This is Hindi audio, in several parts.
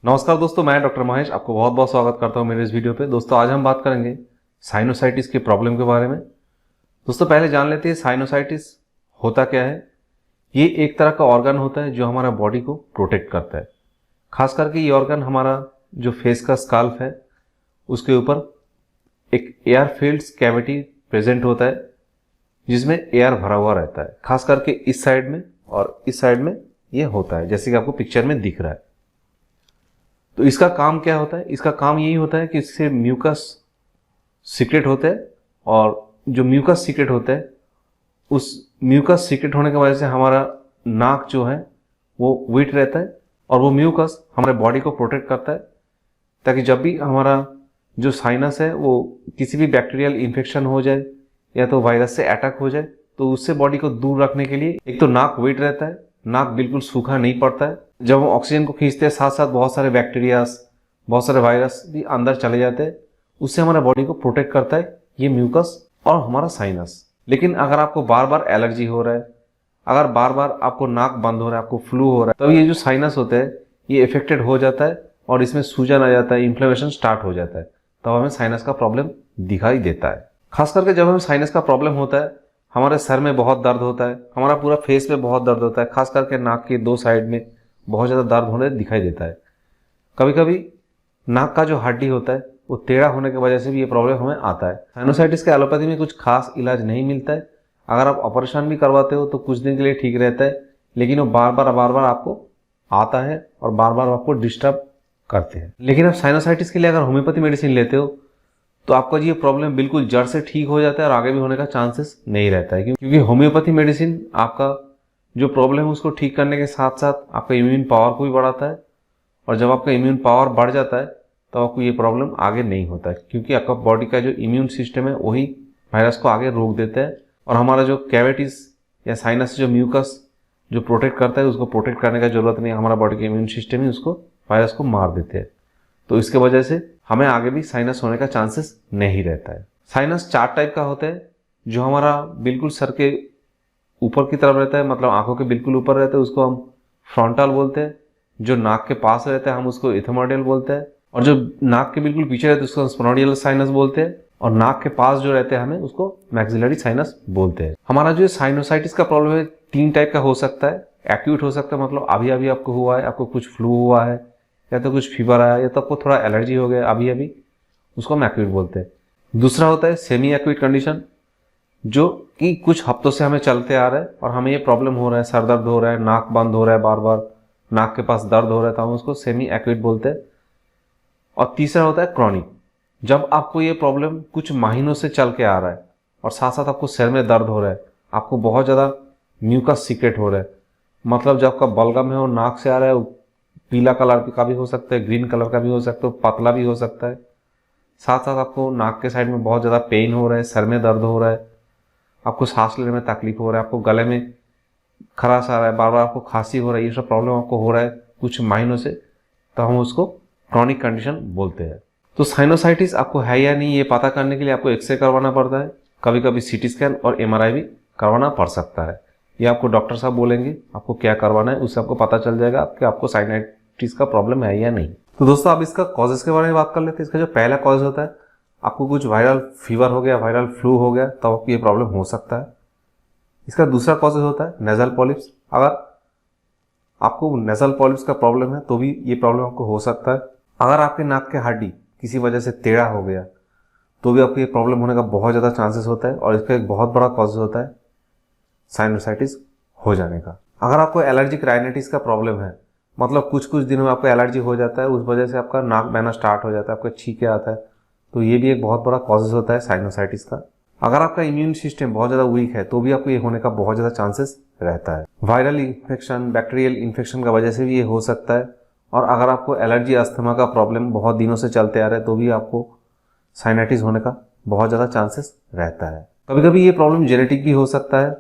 नमस्कार दोस्तों, मैं डॉक्टर महेश आपको बहुत बहुत स्वागत करता हूं मेरे इस वीडियो पे। दोस्तों आज हम बात करेंगे साइनोसाइटिस के प्रॉब्लम के बारे में। दोस्तों पहले जान लेते हैं साइनोसाइटिस होता क्या है। ये एक तरह का ऑर्गन होता है जो हमारा बॉडी को प्रोटेक्ट करता है। खास करके ये ऑर्गन हमारा जो फेस का स्काल्प है उसके ऊपर एक एयर फील्ड्स कैविटी प्रेजेंट होता है जिसमें एयर भरा हुआ रहता है। खास करके इस साइड में और इस साइड में ये होता है, जैसे कि आपको पिक्चर में दिख रहा है। तो इसका काम क्या होता है? इसका काम यही होता है कि इससे म्यूकस सीक्रेट होता है, और जो म्यूकस सीक्रेट होता है उस म्यूकस सीक्रेट होने की वजह से हमारा नाक जो है वो वेट रहता है, और वो म्यूकस हमारे बॉडी को प्रोटेक्ट करता है ताकि जब भी हमारा जो साइनस है वो किसी भी बैक्टीरियल इन्फेक्शन हो जाए या तो वायरस से अटैक हो जाए तो उससे बॉडी को दूर रखने के लिए एक तो नाक वेट रहता है, नाक बिल्कुल सूखा नहीं पड़ता है। जब हम ऑक्सीजन को खींचते हैं साथ साथ बहुत सारे बैक्टीरियाज, बहुत सारे वायरस भी अंदर चले जाते हैं, उससे हमारे बॉडी को प्रोटेक्ट करता है ये म्यूकस और हमारा साइनस। लेकिन अगर आपको बार बार एलर्जी हो रहा है, अगर बार बार आपको नाक बंद हो रहा है, आपको फ्लू हो रहा है, तब ये जो साइनस होता है ये इफेक्टेड हो जाता है और इसमें सूजन आ जाता है, इन्फ्लेमेशन स्टार्ट हो जाता है, तब हमें साइनस का प्रॉब्लम दिखाई देता है। खास करके जब हमें साइनस का प्रॉब्लम होता है, हमारे सर में बहुत दर्द होता है, हमारा पूरा फेस में बहुत दर्द होता है, खास करके नाक के दो साइड में बहुत ज़्यादा दर्द होने दिखाई देता है। कभी कभी नाक का जो हड्डी होता है वो टेढ़ा होने की वजह से भी ये प्रॉब्लम हमें आता है। साइनोसाइटिस के एलोपैथी में कुछ खास इलाज नहीं मिलता है। अगर आप ऑपरेशन भी करवाते हो तो कुछ दिन के लिए ठीक रहता है, लेकिन वो बार बार आपको आता है और बार बार आपको डिस्टर्ब करते हैं। लेकिन आप साइनोसाइटिस के लिए अगर होम्योपैथी मेडिसिन लेते हो तो आपका ये प्रॉब्लम बिल्कुल जड़ से ठीक हो जाता है और आगे भी होने का चांसेस नहीं रहता है, क्योंकि होम्योपैथी मेडिसिन आपका जो प्रॉब्लम है उसको ठीक करने के साथ साथ आपका इम्यून पावर को भी बढ़ाता है, और जब आपका इम्यून पावर बढ़ जाता है तो आपको ये प्रॉब्लम आगे नहीं होता है, क्योंकि आपका बॉडी का जो इम्यून सिस्टम है वही वायरस को आगे रोक देता है, और हमारा जो कैविटीज या साइनस जो म्यूकस जो प्रोटेक्ट करता है उसको प्रोटेक्ट करने का जरूरत नहीं, हमारा बॉडी का इम्यून सिस्टम ही उसको वायरस को मार देते हैं। तो इसके वजह से हमें आगे भी साइनस होने का चांसेस नहीं रहता है। साइनस 4 टाइप का होता है। जो हमारा बिल्कुल सर के ऊपर की तरफ रहता है, मतलब आंखों के बिल्कुल ऊपर रहता है, उसको हम फ्रंटल बोलते हैं। जो नाक के पास रहता है हम उसको इथोमोडियल बोलते हैं, और जो नाक के बिल्कुल पीछे रहता है उसको स्पोनोडियल साइनस बोलते हैं, और नाक के पास जो रहते हैं हमें उसको मैक्सिलरी साइनस बोलते हैं। हमारा जो साइनोसाइटिस का प्रॉब्लम है 3 टाइप का हो सकता है। एक्यूट हो सकता है, मतलब अभी अभी आपको हुआ है, आपको कुछ फ्लू हुआ है या तो कुछ फीवर आया या तो आपको थोड़ा एलर्जी हो गया अभी अभी, उसको हम एक्यूट बोलते हैं। दूसरा होता है सेमी एक्यूट कंडीशन, जो कि कुछ हफ्तों से हमें चलते आ रहा है और हमें ये प्रॉब्लम हो रहा है, सर दर्द हो रहा है, नाक बंद हो रहा है, बार बार नाक के पास दर्द हो रहा है, तो हम उसको सेमी एक्यूट बोलते हैं। और तीसरा होता है क्रॉनिक, जब आपको ये प्रॉब्लम कुछ महीनों से चल के आ रहा है और साथ साथ आपको सिर में दर्द हो रहा है, आपको बहुत ज़्यादा म्यूकस सीक्रेट हो रहा है, मतलब जब आपका बलगम है वो नाक से आ रहा है, पीला कलर का भी हो सकता है, ग्रीन कलर का भी हो सकता है, पतला भी हो सकता है, साथ साथ आपको नाक के साइड में बहुत ज़्यादा पेन हो रहा है, सर में दर्द हो रहा है, आपको सांस लेने में तकलीफ हो रहा है, आपको गले में खराश आ रहा है, बार बार आपको खांसी हो रहा है, ये सब प्रॉब्लम आपको हो रहा है कुछ महीनों से, तो हम उसको क्रॉनिक कंडीशन बोलते हैं। तो साइनोसाइटिस आपको है या नहीं ये पता करने के लिए आपको एक्सरे करवाना पड़ता है, कभी कभी सीटी स्कैन और एमआरआई भी करवाना पड़ सकता है। ये आपको डॉक्टर साहब बोलेंगे आपको क्या करवाना है, उससे आपको पता चल जाएगा कि आपको साइनोसाइटिस का प्रॉब्लम है या नहीं। तो दोस्तों अब इसका कॉजेस के बारे में बात कर लेते हैं। इसका जो पहला कॉज होता है, आपको कुछ वायरल फीवर हो गया, वायरल फ्लू हो गया, तो आपको ये प्रॉब्लम हो सकता है। इसका दूसरा कॉजेज होता है नेजल पॉलिप्स। अगर आपको नेजल पॉलिप्स का प्रॉब्लम है तो भी ये प्रॉब्लम आपको हो सकता है। अगर आपके नाक के हड्डी किसी वजह से टेढ़ा हो गया तो भी आपको ये प्रॉब्लम होने का बहुत ज़्यादा चांसेस होता है, और इसका एक बहुत बड़ा कॉज होता है साइनोसाइटिस हो जाने का। अगर आपको एलर्जिक राइनाइटिस का प्रॉब्लम है, मतलब कुछ कुछ दिनों में आपको एलर्जी हो जाता है, उस वजह से आपका नाक बहना स्टार्ट हो जाता है, आपका छींके आता है, तो ये भी एक बहुत बड़ा कॉजेज होता है साइनोसाइटिस का। अगर आपका इम्यून सिस्टम बहुत ज़्यादा वीक है तो भी आपको ये होने का बहुत ज़्यादा चांसेस रहता है। वायरल इन्फेक्शन, बैक्टीरियल इन्फेक्शन का वजह से भी ये हो सकता है। और अगर आपको एलर्जी, अस्थमा का प्रॉब्लम बहुत दिनों से चलते आ रहा है तो भी आपको साइनाइटिस होने का बहुत ज़्यादा चांसेस रहता है। कभी कभी ये प्रॉब्लम जेनेटिक भी हो सकता है,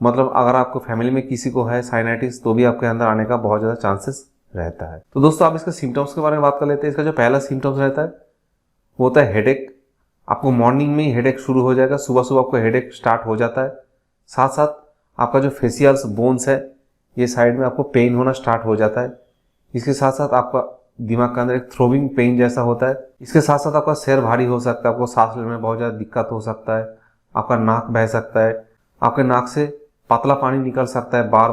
मतलब अगर आपको फैमिली में किसी को है साइनाइटिस तो भी आपके अंदर आने का बहुत ज़्यादा चांसेस रहता है। तो दोस्तों आप इसका सिम्टम्स के बारे में बात कर लेते हैं। इसका जो पहला सिम्टम्स रहता है वो होता है हेडेक। आपको मॉर्निंग में ही हेडेक शुरू हो जाएगा, सुबह सुबह आपको हेडेक स्टार्ट हो जाता है। साथ साथ आपका जो फेशियल्स बोन्स है ये साइड में आपको पेन होना स्टार्ट हो जाता है। इसके साथ साथ आपका दिमाग के अंदर एक थ्रोबिंग पेन जैसा होता है। इसके साथ साथ आपका सिर भारी हो सकता है, आपको सांस लेने में बहुत ज़्यादा दिक्कत हो सकता है, आपका नाक बह सकता है, आपके नाक से पतला पानी निकल सकता है, बार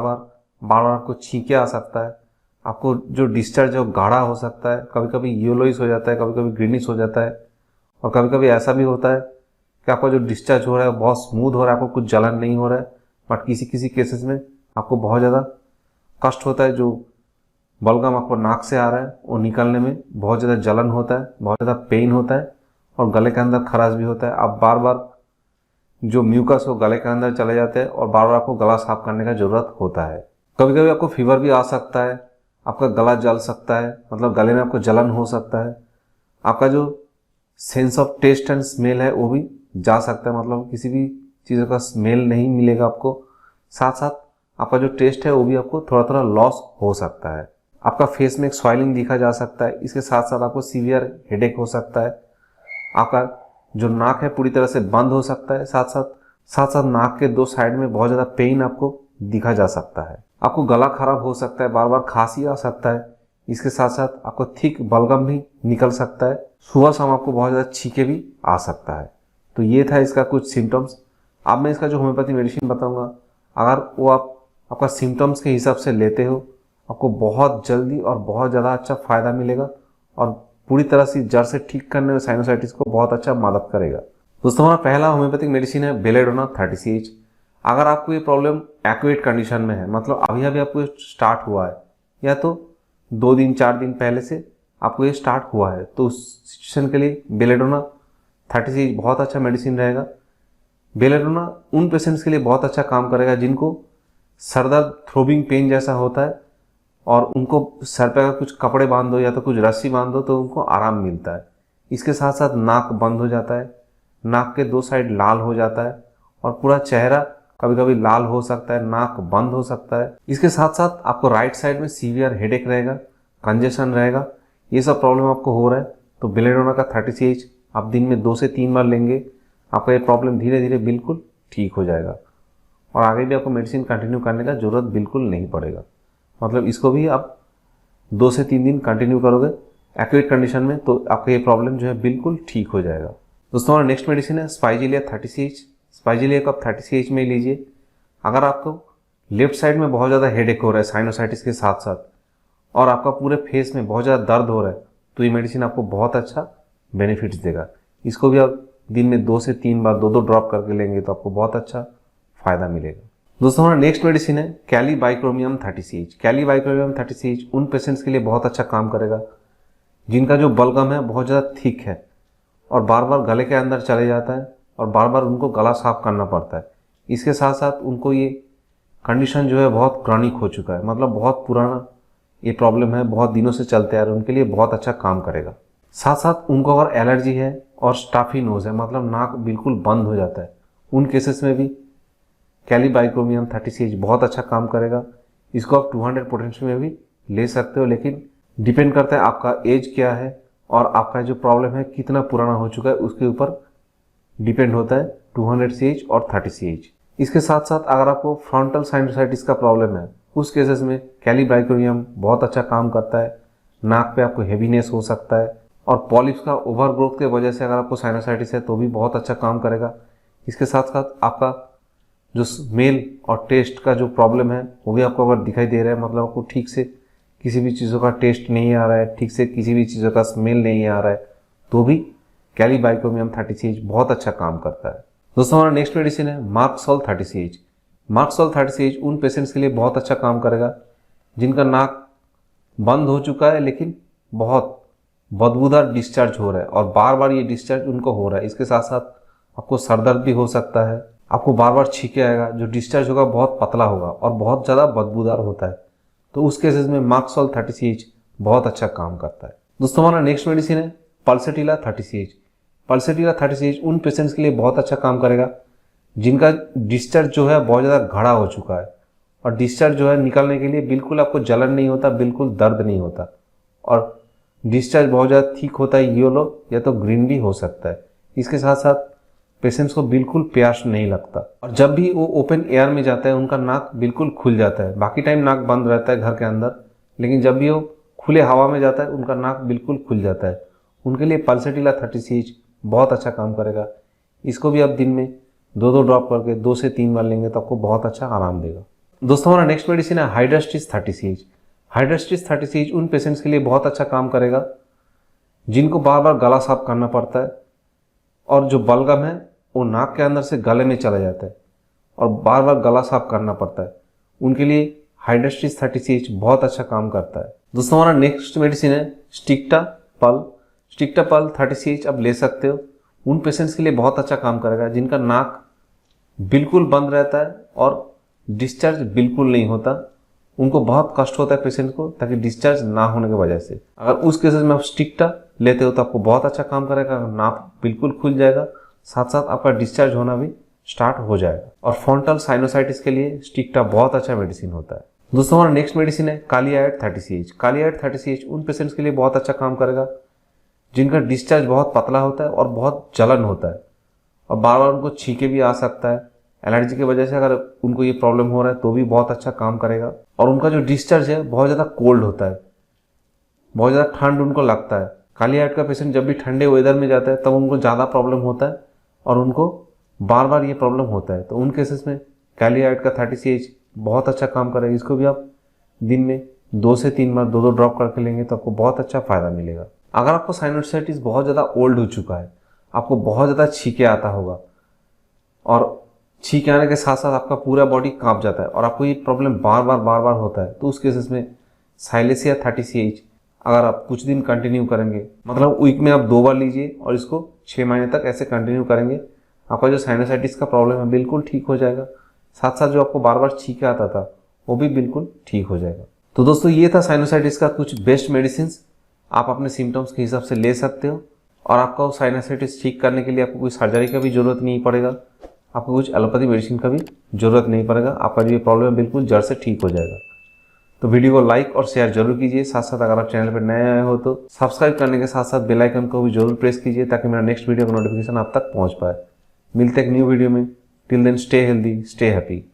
बार आपको छींके आ सकता है, आपको जो डिस्चार्ज है वो गाढ़ा हो सकता है, कभी कभी येलोइश हो जाता है, कभी कभी ग्रीनिश हो जाता है, और कभी कभी ऐसा भी होता है कि आपका जो डिस्चार्ज हो रहा है वो बहुत स्मूथ हो रहा है, आपको कुछ जलन नहीं हो रहा है, बट किसी किसी केसेस में आपको बहुत ज़्यादा कष्ट होता है, जो बलगम आपको नाक से आ रहा है वो निकलने में बहुत ज़्यादा जलन होता है, बहुत ज़्यादा पेन होता है, और गले के अंदर खराश भी होता है। आप बार बार जो म्यूकस हो गले के अंदर चले जाते हैं और बार बार आपको गला साफ करने का ज़रूरत होता है। कभी कभी आपको फीवर भी आ सकता है, आपका गला जल सकता है, मतलब गले में आपको जलन हो सकता है, आपका जो sense of taste and smell है वो भी जा सकता है, मतलब किसी भी चीज़ों का स्मेल नहीं मिलेगा आपको, साथ साथ आपका जो टेस्ट है वो भी आपको थोड़ा थोड़ा लॉस हो सकता है। आपका फेस में एक स्वेलिंग दिखा जा सकता है, इसके साथ साथ आपको सीवियर हेडेक हो सकता है, आपका जो नाक है पूरी तरह से बंद हो सकता है, साथ साथ नाक के दो साइड में बहुत ज़्यादा पेन आपको दिखा जा सकता है, आपको गला खराब हो सकता है, बार बार खांसी आ सकता है, इसके साथ साथ आपको थिक बलगम भी निकल सकता है, सुबह शाम आपको बहुत ज़्यादा छींके भी आ सकता है। तो ये था इसका कुछ सिम्टम्स। अब मैं इसका जो होम्योपैथी मेडिसिन बताऊंगा, अगर वो आपका सिम्टम्स के हिसाब से लेते हो, आपको बहुत जल्दी और बहुत ज़्यादा अच्छा फ़ायदा मिलेगा और पूरी तरह से जड़ से ठीक करने में साइनोसाइटिस को बहुत अच्छा मदद करेगा। दोस्तों, हमारा पहला होम्योपैथिक मेडिसिन है बेलेडोना 30CH। अगर आपको ये प्रॉब्लम एक्यूट कंडीशन में है, मतलब अभी अभी आपको स्टार्ट हुआ है या तो 2 दिन 4 दिन पहले से आपको ये स्टार्ट हुआ है, तो उस सिचुएशन के लिए बेलेडोना 30CH बहुत अच्छा मेडिसिन रहेगा। बेलेडोना उन पेशेंट्स के लिए बहुत अच्छा काम करेगा जिनको सर दर्द थ्रोबिंग पेन जैसा होता है और उनको सर पे अगर कुछ कपड़े बांध दो या तो कुछ रस्सी बांध दो तो उनको आराम मिलता है। इसके साथ साथ नाक बंद हो जाता है, नाक के 2 साइड लाल हो जाता है और पूरा चेहरा कभी कभी लाल हो सकता है, नाक बंद हो सकता है। इसके साथ साथ आपको राइट साइड में सीवियर हेडेक रहेगा, कंजेशन रहेगा, ये सब प्रॉब्लम आपको हो रहा है तो बेलेडोना का 30CH आप दिन में 2 से 3 बार लेंगे, आपका ये प्रॉब्लम धीरे धीरे बिल्कुल ठीक हो जाएगा और आगे भी आपको मेडिसिन कंटिन्यू करने का ज़रूरत बिल्कुल नहीं पड़ेगा। मतलब इसको भी आप 2 से 3 दिन कंटिन्यू करोगे एक्यूट कंडीशन में तो आपका ये प्रॉब्लम जो है बिल्कुल ठीक हो जाएगा। दोस्तों, हमारा नेक्स्ट मेडिसिन है स्पाइजिलिया 30CH। स्पाइजिलिया को आप 30CH में लीजिए। अगर आपको लेफ्ट साइड में बहुत ज़्यादा हेडेक हो रहा है साइनोसाइटिस के साथ साथ और आपका पूरे फेस में बहुत ज़्यादा दर्द हो रहा है तो ये मेडिसिन आपको बहुत अच्छा बेनिफिट्स देगा। इसको भी आप दिन में 2 से 3 बार 2-2 ड्रॉप करके लेंगे तो आपको बहुत अच्छा फ़ायदा मिलेगा। दोस्तों, हमारा नेक्स्ट मेडिसिन है कैलीबाइक्रोमियम 30CH। कैलीबाइक्रोमियम 30CH उन पेशेंट्स के लिए बहुत अच्छा काम करेगा जिनका जो बलगम है बहुत ज़्यादा थिक है और बार बार गले के अंदर चले जाता है और बार बार उनको गला साफ करना पड़ता है। इसके साथ साथ उनको ये कंडीशन जो है बहुत क्रॉनिक हो चुका है, मतलब बहुत पुराना ये प्रॉब्लम है, बहुत दिनों से चलते आ रहे हैं, उनके लिए बहुत अच्छा काम करेगा। साथ साथ उनको अगर एलर्जी है और स्टाफी नोज है, मतलब नाक बिल्कुल बंद हो जाता है, उन केसेस में भी कैलीबाइक्रोमियम 30CH बहुत अच्छा काम करेगा। इसको आप 200 पोटेंशियल में भी ले सकते हो, लेकिन डिपेंड करता है आपका एज क्या है और आपका जो प्रॉब्लम है कितना पुराना हो चुका है, उसके ऊपर डिपेंड होता है 200CH और 30CH। इसके साथ साथ अगर आपको फ्रंटल साइनोसाइटिस का प्रॉब्लम है उस केसेस में कैलीबाइक्रोमियम बहुत अच्छा काम करता है। नाक पे आपको हेवीनेस हो सकता है और पॉलिप्स का ओवरग्रोथ के वजह से अगर आपको साइनोसाइटिस है तो भी बहुत अच्छा काम करेगा। इसके साथ साथ आपका जो स्मेल और टेस्ट का जो प्रॉब्लम है वो भी आपको अगर दिखाई दे रहा है, मतलब आपको ठीक से किसी भी चीज़ों का टेस्ट नहीं आ रहा है, ठीक से किसी भी चीज़ों का स्मेल नहीं आ रहा है, तो भी कैलीबाइक्रोमियम 30CH बहुत अच्छा काम करता है। दोस्तों, हमारा नेक्स्ट मेडिसिन है मार्कसोल 30CH। मार्कसोल 30CH उन पेशेंट्स के लिए बहुत अच्छा काम करेगा जिनका नाक बंद हो चुका है लेकिन बहुत बदबूदार डिस्चार्ज हो रहा है और बार बार ये डिस्चार्ज उनको हो रहा है। इसके साथ साथ आपको सर दर्द भी हो सकता है, आपको बार बार छींके आएगा, जो डिस्चार्ज होगा बहुत पतला होगा और बहुत ज़्यादा बदबूदार होता है, तो उस केसेस में मार्कसोल 30CH बहुत अच्छा काम करता है। दोस्तों, हमारा नेक्स्ट मेडिसिन है पल्सेटिला 30CH। पल्सेटिला 30CH उन पेशेंट्स के लिए बहुत अच्छा काम करेगा जिनका डिस्चार्ज जो है बहुत ज़्यादा घड़ा हो चुका है और डिस्चार्ज जो है निकलने के लिए बिल्कुल आपको जलन नहीं होता, बिल्कुल दर्द नहीं होता और डिस्चार्ज बहुत ज़्यादा थिक होता है, येलो या तो ग्रीन भी हो सकता है। इसके साथ साथ पेशेंट्स को बिल्कुल प्यास नहीं लगता और जब भी वो ओपन एयर में जाता है उनका नाक बिल्कुल खुल जाता है। बाकी टाइम नाक बंद रहता है घर के अंदर, लेकिन जब भी वो खुले हवा में जाता है उनका नाक बिल्कुल खुल जाता है। उनके लिए पल्सेटिला 30CH बहुत अच्छा काम करेगा। इसको भी आप दिन में 2-2 ड्रॉप करके 2 से 3 बार लेंगे तो आपको बहुत अच्छा आराम देगा। दोस्तों हमारा नेक्स्ट मेडिसिन है हाइड्रास्टिस 30CH। हाइड्रास्टिस 30CH उन पेशेंट्स के लिए बहुत अच्छा काम करेगा जिनको बार बार गला साफ करना पड़ता है और जो बलगम है वो नाक के अंदर से गले में चला जाता है और बार बार गला साफ करना पड़ता है। उनके लिए हाइड्रास्टिस 30CH बहुत अच्छा काम करता है। दोस्तों हमारा नेक्स्ट मेडिसिन है स्टिक्टा पल। स्टिक्टा पल 30CH आप ले सकते हो। उन पेशेंट्स के लिए बहुत अच्छा काम करेगा जिनका नाक बिल्कुल बंद रहता है और डिस्चार्ज बिल्कुल नहीं होता। उनको बहुत कष्ट होता है पेशेंट को ताकि डिस्चार्ज ना होने की वजह से। अगर उस केसेस में आप स्टिक्टा लेते हो तो आपको बहुत अच्छा काम करेगा। नाक बिल्कुल खुल जाएगा, साथ साथ आपका डिस्चार्ज होना भी स्टार्ट हो जाएगा। और फॉन्टल साइनोसाइटिस के लिए स्टिक्टा बहुत अच्छा मेडिसिन होता है। दोस्तों हमारा नेक्स्ट मेडिसिन है कालियाइड 30CH। कालियाइड 30CH उन पेशेंट्स के लिए बहुत अच्छा काम करेगा जिनका डिस्चार्ज बहुत पतला होता है और बहुत जलन होता है और बार बार उनको छींके भी आ सकता है। एलर्जी की वजह से अगर उनको ये प्रॉब्लम हो रहा है तो भी बहुत अच्छा काम करेगा। और उनका जो डिस्चार्ज है बहुत ज़्यादा कोल्ड होता है, बहुत ज़्यादा ठंड उनको लगता है। कालियाइड का पेशेंट जब भी ठंडे वेदर में जाता है तब उनको ज़्यादा प्रॉब्लम होता है और उनको बार बार ये प्रॉब्लम होता है। तो उन केसेस में कालियाइड का 30CH बहुत अच्छा काम करेगा। इसको भी आप दिन में 2 से 3 बार 2-2 ड्रॉप करके लेंगे तो आपको बहुत अच्छा फायदा मिलेगा। अगर आपको साइनोसाइटिस बहुत ज़्यादा ओल्ड हो चुका है, आपको बहुत ज़्यादा छींके आता होगा और छींके आने के साथ साथ आपका पूरा बॉडी कांप जाता है और आपको ये प्रॉब्लम बार बार होता है, तो उस केसेस में साइलेसिया 30CH अगर आप कुछ दिन कंटिन्यू करेंगे, मतलब वीक में आप 2 बार लीजिए और इसको 6 महीने तक ऐसे कंटिन्यू करेंगे, आपका जो साइनोसाइटिस का प्रॉब्लम है बिल्कुल ठीक हो जाएगा। साथ साथ जो आपको बार बार छींके आता था वो भी बिल्कुल ठीक हो जाएगा। तो दोस्तों ये था साइनोसाइटिस का कुछ बेस्ट मेडिसिन। आप अपने सिम्टम्स के हिसाब से ले सकते हो और आपका वो साइनोसाइटिस ठीक करने के लिए आपको कोई सर्जरी का भी जरूरत नहीं पड़ेगा, आपको कुछ एलोपैथी मेडिसिन का भी जरूरत नहीं पड़ेगा। आपका जो ये प्रॉब्लम बिल्कुल जड़ से ठीक हो जाएगा। तो वीडियो को लाइक और शेयर जरूर कीजिए। साथ साथ अगर आप चैनल पर नए आए हो तो सब्सक्राइब करने के साथ साथ बेल आइकन को भी जरूर प्रेस कीजिए ताकि मेरा नेक्स्ट वीडियो का नोटिफिकेशन आप तक पहुंच पाए। मिलते हैं एक न्यू वीडियो में। Till then stay healthy, stay happy.